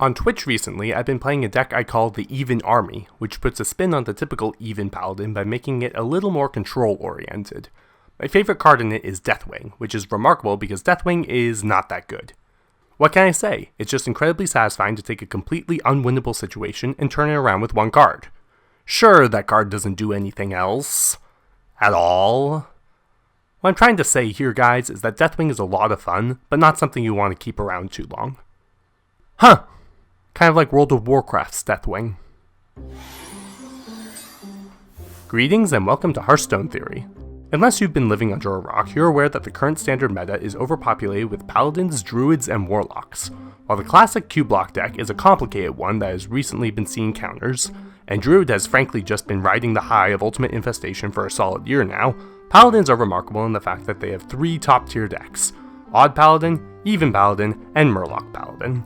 On Twitch recently, I've been playing a deck I call the Even Army, which puts a spin on the typical Even Paladin by making it a little more control-oriented. My favorite card in it is Deathwing, which is remarkable because Deathwing is not that good. What can I say? It's just incredibly satisfying to take a completely unwinnable situation and turn it around with one card. Sure, that card doesn't do anything else. At all. What I'm trying to say here, guys, is that Deathwing is a lot of fun, but not something you want to keep around too long. Huh! Kind of like World of Warcraft's Deathwing. Greetings and welcome to Hearthstone Theory. Unless you've been living under a rock, you're aware that the current standard meta is overpopulated with Paladins, Druids, and Warlocks. While the classic Q-block deck is a complicated one that has recently been seeing counters, and Druid has frankly just been riding the high of Ultimate Infestation for a solid year now, Paladins are remarkable in the fact that they have three top-tier decks: Odd Paladin, Even Paladin, and Murloc Paladin.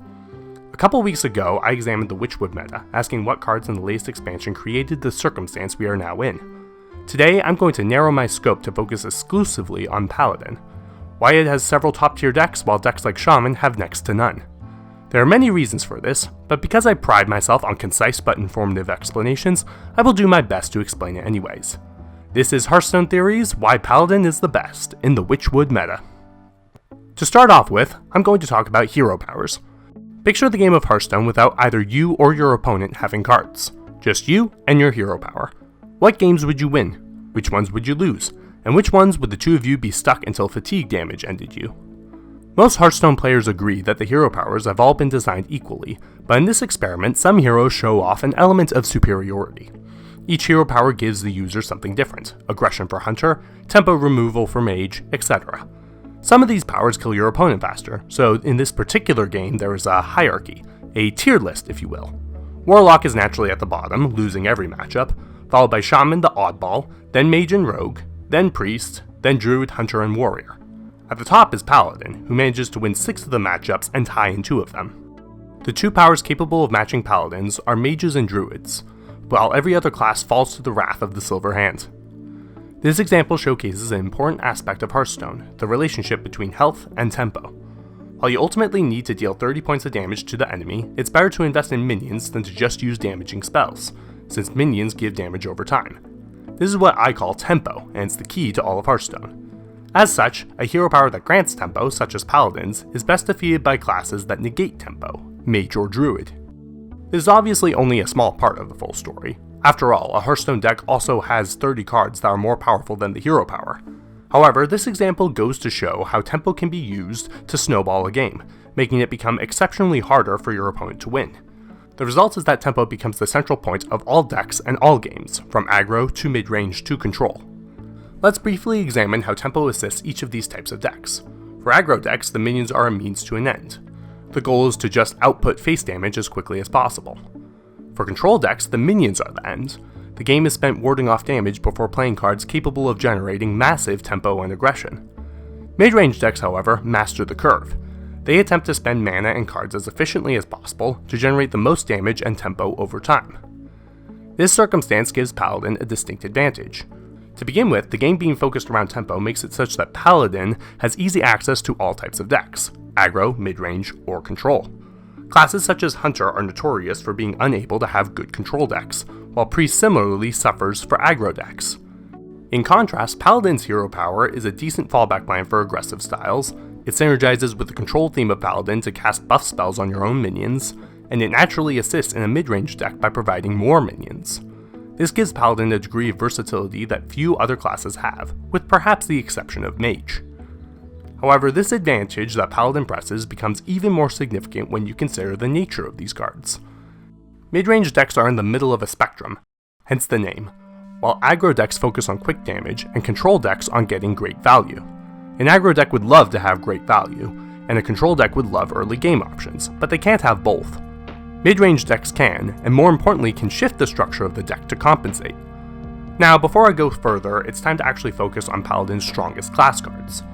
A couple weeks ago, I examined the Witchwood meta, asking what cards in the latest expansion created the circumstance we are now in. Today, I'm going to narrow my scope to focus exclusively on Paladin. Why it has several top-tier decks, while decks like Shaman have next to none. There are many reasons for this, but because I pride myself on concise but informative explanations, I will do my best to explain it anyways. This is Hearthstone Theories: Why Paladin is the Best in the Witchwood meta. To start off with, I'm going to talk about hero powers. Picture the game of Hearthstone without either you or your opponent having cards. Just you and your hero power. What games would you win? Which ones would you lose? And which ones would the two of you be stuck until fatigue damage ended you? Most Hearthstone players agree that the hero powers have all been designed equally, but in this experiment, some heroes show off an element of superiority. Each hero power gives the user something different: aggression for Hunter, tempo removal for Mage, etc. Some of these powers kill your opponent faster, so in this particular game there is a hierarchy, a tier list if you will. Warlock is naturally at the bottom, losing every matchup, followed by Shaman the oddball, then Mage and Rogue, then Priest, then Druid, Hunter, and Warrior. At the top is Paladin, who manages to win 6 of the matchups and tie in 2 of them. The two powers capable of matching Paladins are Mages and Druids, while every other class falls to the wrath of the Silver Hand. This example showcases an important aspect of Hearthstone, the relationship between health and tempo. While you ultimately need to deal 30 points of damage to the enemy, it's better to invest in minions than to just use damaging spells, since minions give damage over time. This is what I call tempo, and it's the key to all of Hearthstone. As such, a hero power that grants tempo, such as Paladins, is best defeated by classes that negate tempo, Mage or Druid. This is obviously only a small part of the full story. After all, a Hearthstone deck also has 30 cards that are more powerful than the hero power. However, this example goes to show how tempo can be used to snowball a game, making it become exceptionally harder for your opponent to win. The result is that tempo becomes the central point of all decks and all games, from aggro to mid-range to control. Let's briefly examine how tempo assists each of these types of decks. For aggro decks, the minions are a means to an end. The goal is to just output face damage as quickly as possible. For control decks, the minions are the end. The game is spent warding off damage before playing cards capable of generating massive tempo and aggression. Mid-range decks, however, master the curve. They attempt to spend mana and cards as efficiently as possible to generate the most damage and tempo over time. This circumstance gives Paladin a distinct advantage. To begin with, the game being focused around tempo makes it such that Paladin has easy access to all types of decks: aggro, mid-range, or control. Classes such as Hunter are notorious for being unable to have good control decks, while Priest similarly suffers for aggro decks. In contrast, Paladin's hero power is a decent fallback plan for aggressive styles, it synergizes with the control theme of Paladin to cast buff spells on your own minions, and it naturally assists in a mid-range deck by providing more minions. This gives Paladin a degree of versatility that few other classes have, with perhaps the exception of Mage. However, this advantage that Paladin presses becomes even more significant when you consider the nature of these cards. Mid-range decks are in the middle of a spectrum, hence the name, while aggro decks focus on quick damage and control decks on getting great value. An aggro deck would love to have great value, and a control deck would love early game options, but they can't have both. Mid-range decks can, and more importantly can shift the structure of the deck to compensate. Now, before I go further, it's time to actually focus on Paladin's strongest class cards.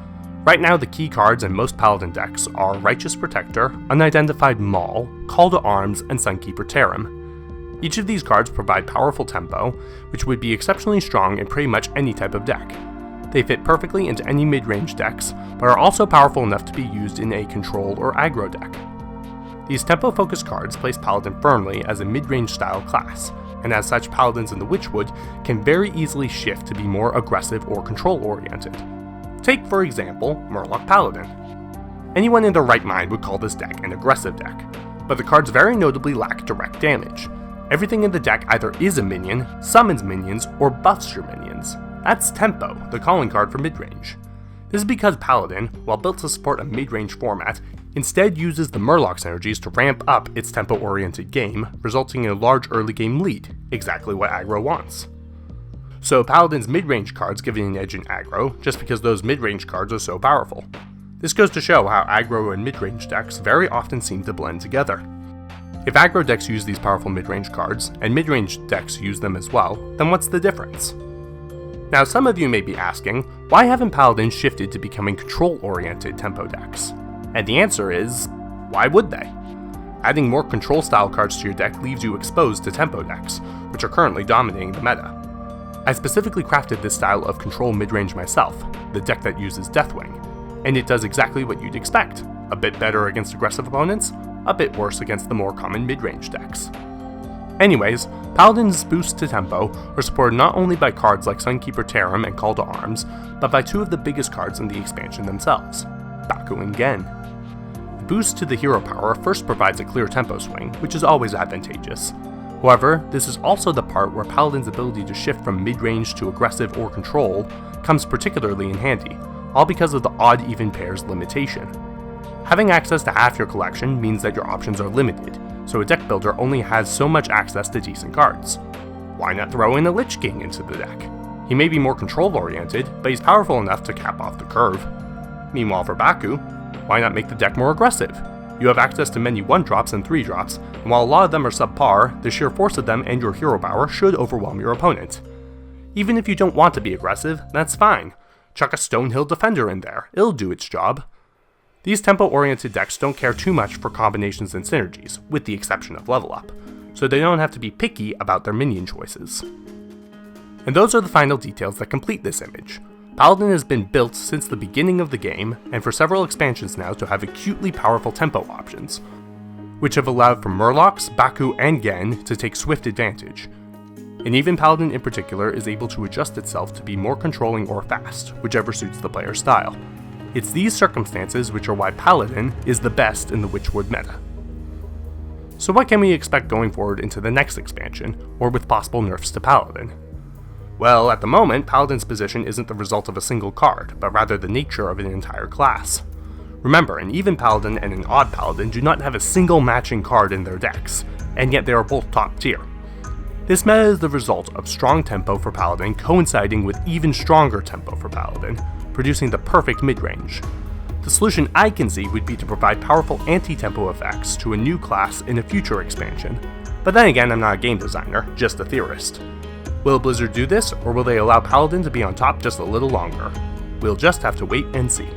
Right now, the key cards in most Paladin decks are Righteous Protector, Unidentified Maul, Call to Arms, and Sunkeeper Tarim. Each of these cards provide powerful tempo, which would be exceptionally strong in pretty much any type of deck. They fit perfectly into any mid-range decks, but are also powerful enough to be used in a control or aggro deck. These tempo-focused cards place Paladin firmly as a mid-range style class, and as such Paladins in the Witchwood can very easily shift to be more aggressive or control-oriented. Take, for example, Murloc Paladin. Anyone in their right mind would call this deck an aggressive deck, but the cards very notably lack direct damage. Everything in the deck either is a minion, summons minions, or buffs your minions. That's Tempo, the calling card for midrange. This is because Paladin, while built to support a mid-range format, instead uses the Murloc's energies to ramp up its tempo-oriented game, resulting in a large early game lead, exactly what aggro wants. So Paladin's mid-range cards give it an edge in aggro, just because those mid-range cards are so powerful. This goes to show how aggro and mid-range decks very often seem to blend together. If aggro decks use these powerful mid-range cards, and mid-range decks use them as well, then what's the difference? Now some of you may be asking, why haven't Paladins shifted to becoming control-oriented tempo decks? And the answer is, why would they? Adding more control-style cards to your deck leaves you exposed to tempo decks, which are currently dominating the meta. I specifically crafted this style of control mid-range myself, the deck that uses Deathwing, and it does exactly what you'd expect, a bit better against aggressive opponents, a bit worse against the more common mid-range decks. Anyways, Paladin's boost to tempo are supported not only by cards like Sunkeeper Tarim and Call to Arms, but by two of the biggest cards in the expansion themselves, Baku and Gen. The boost to the hero power first provides a clear tempo swing, which is always advantageous. However, this is also the part where Paladin's ability to shift from mid-range to aggressive or control comes particularly in handy, all because of the odd even pairs limitation. Having access to half your collection means that your options are limited, so a deck builder only has so much access to decent cards. Why not throw in a Lich King into the deck? He may be more control-oriented, but he's powerful enough to cap off the curve. Meanwhile for Baku, why not make the deck more aggressive? You have access to many 1-drops and 3-drops, and while a lot of them are subpar, the sheer force of them and your hero power should overwhelm your opponent. Even if you don't want to be aggressive, that's fine. Chuck a Stonehill Defender in there, it'll do its job. These tempo-oriented decks don't care too much for combinations and synergies, with the exception of level up, so they don't have to be picky about their minion choices. And those are the final details that complete this image. Paladin has been built since the beginning of the game, and for several expansions now to have acutely powerful tempo options, which have allowed for Murlocs, Baku, and Gen to take swift advantage. And even Paladin in particular is able to adjust itself to be more controlling or fast, whichever suits the player's style. It's these circumstances which are why Paladin is the best in the Witchwood meta. So what can we expect going forward into the next expansion, or with possible nerfs to Paladin? Well, at the moment, Paladin's position isn't the result of a single card, but rather the nature of an entire class. Remember, an even Paladin and an odd Paladin do not have a single matching card in their decks, and yet they are both top tier. This meta is the result of strong tempo for Paladin coinciding with even stronger tempo for Paladin, producing the perfect mid-range. The solution I can see would be to provide powerful anti-tempo effects to a new class in a future expansion, but then again I'm not a game designer, just a theorist. Will Blizzard do this, or will they allow Paladin to be on top just a little longer? We'll just have to wait and see.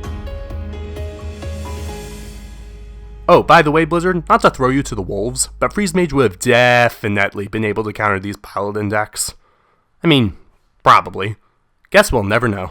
Oh, by the way Blizzard, not to throw you to the wolves, but Freeze Mage would have definitely been able to counter these Paladin decks. I mean, probably. Guess we'll never know.